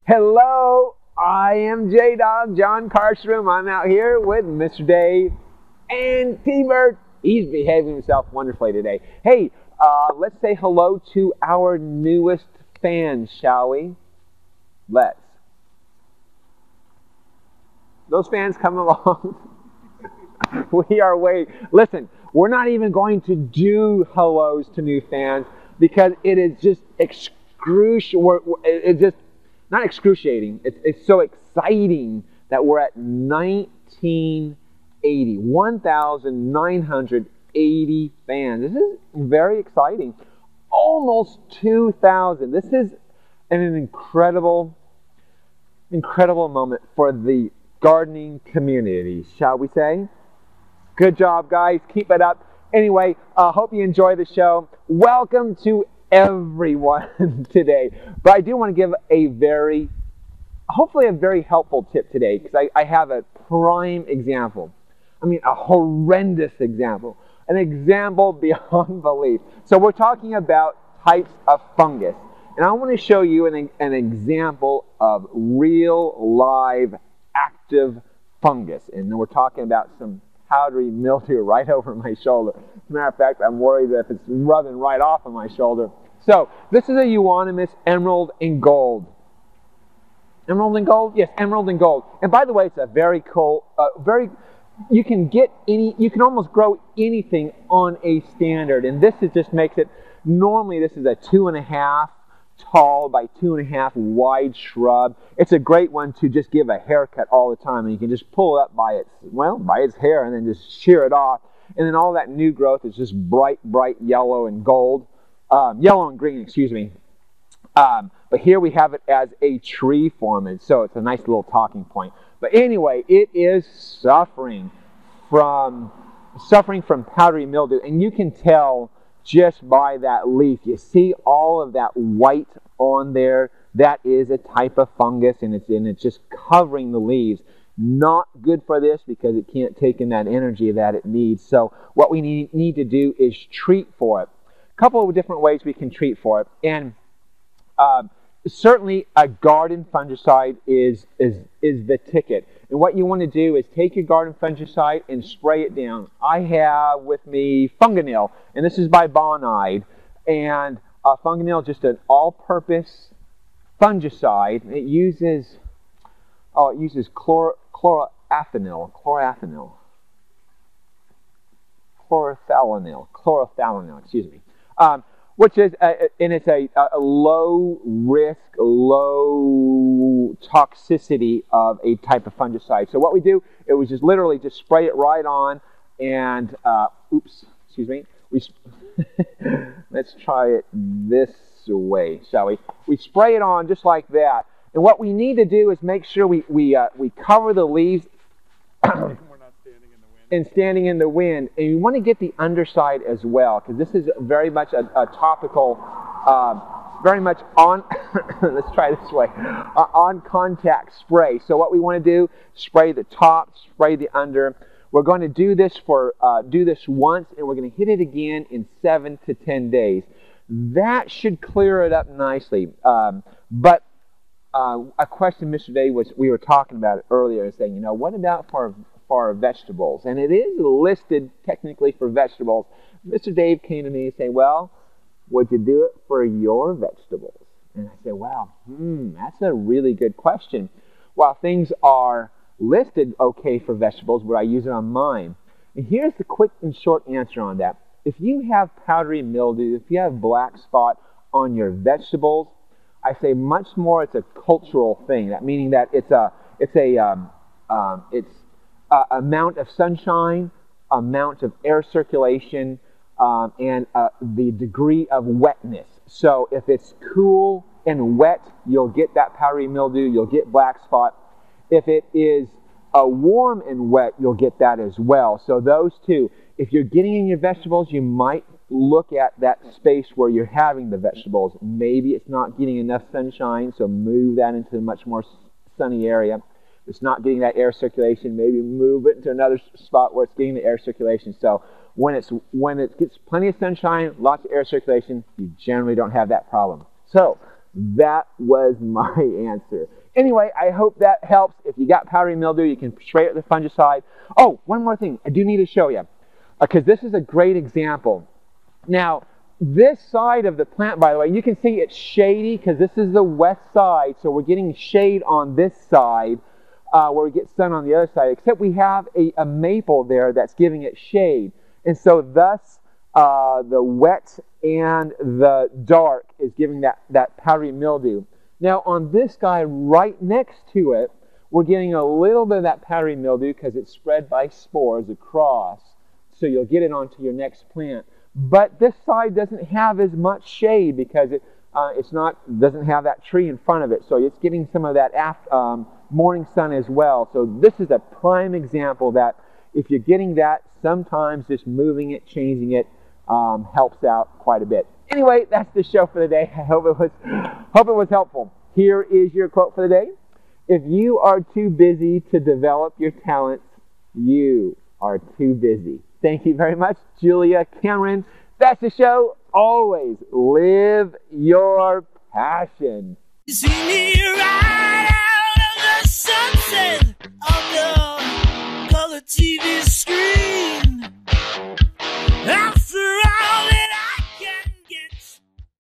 Hello, I am J-Dog, John Karstrom. I'm out here with Mr. Dave and T-Bird. He's behaving himself wonderfully today. Hey, let's say hello to our newest fans, shall we? Let's. Those fans come along. We are waiting. Listen, we're not even going to do hellos to new fans because it is just it's just not excruciating. It's so exciting that we're at 1,980 fans. This is very exciting. Almost 2,000. This is an incredible moment for the gardening community, shall we say? Good job, guys. Keep it up. Anyway, hope you enjoy the show. Welcome to everyone today. But I do want to give hopefully a very helpful tip today, because I have a prime example. I mean, a horrendous example. An example beyond belief. So we're talking about types of fungus. And I want to show you an example of real, live, active fungus. And then we're talking about some powdery mildew right over my shoulder. As a matter of fact, I'm worried that if it's rubbing right off of my shoulder. So this is a euonymus emerald and gold. Emerald and gold? Yes, emerald and gold. And by the way, it's a very cool, you can almost grow anything on a standard. And this just makes it, normally this is a 2.5 tall by 2.5 wide shrub. It's a great one to just give a haircut all the time, and you can just pull it up by its hair and then just shear it off, and then all that new growth is just bright yellow and gold, yellow and green, excuse me. But here we have it as a tree form, and so it's a nice little talking point. But anyway, it is suffering from powdery mildew, and you can tell just by that leaf. You see all of that white on there. That is a type of fungus, and it's just covering the leaves. Not good for this because it can't take in that energy that it needs. So what we need to do is treat for it. A couple of different ways we can treat for it. And certainly a garden fungicide is the ticket. And what you want to do is take your garden fungicide and spray it down. I have with me Funganyl, and this is by Bonide. And Funganyl is just an all-purpose fungicide. It uses chlorothalonil, excuse me. Which is, and it's a low risk, low toxicity of a type of fungicide. So what we do, it was just literally just spray it right on, and let's try it this way, shall we? We spray it on just like that, and what we need to do is make sure we cover the leaves. And standing in the wind, and you want to get the underside as well, because this is very much a topical, very much on, let's try this way, on contact spray. So what we want to do, spray the top, spray the under. We're going to do this once, and we're going to hit it again in 7 to 10 days. That should clear it up nicely. But a question Mr. Dave we were talking about it earlier, saying, what about for vegetables? And it is listed technically for vegetables. Mr. Dave came to me and said, well, would you do it for your vegetables? And I said, well, that's a really good question. While things are listed okay for vegetables, would I use it on mine? And here's the quick and short answer on that. If you have powdery mildew, if you have black spot on your vegetables, I say much more it's a cultural thing. That meaning that it's amount of sunshine, amount of air circulation, and the degree of wetness. So if it's cool and wet, you'll get that powdery mildew, you'll get black spot. If it is warm and wet, you'll get that as well. So those two. If you're getting in your vegetables, you might look at that space where you're having the vegetables. Maybe it's not getting enough sunshine, so move that into a much more sunny area. It's not getting that air circulation, maybe move it into another spot where it's getting the air circulation. So when it gets plenty of sunshine, lots of air circulation, you generally don't have that problem. So That was my answer. Anyway, I hope that helps. If you got powdery mildew, you can spray it with the fungicide. Oh, one more thing I do need to show you, because this is a great example. Now, this side of the plant, by the way, you can see it's shady because this is the west side, so we're getting shade on this side where we get sun on the other side, except we have a maple there that's giving it shade. And so thus, the wet and the dark is giving that powdery mildew. Now, on this guy right next to it, we're getting a little bit of that powdery mildew because it's spread by spores across, so you'll get it onto your next plant. But this side doesn't have as much shade because it doesn't have that tree in front of it, so it's getting some of that morning sun as well. So this is a prime example that if you're getting that, sometimes just moving it, changing it helps out quite a bit. Anyway, that's the show for the day. I hope it was helpful. Here is your quote for the day. If you are too busy to develop your talents, you are too busy. Thank you very much, Julia Cameron. That's the show. Always live your passion. See me right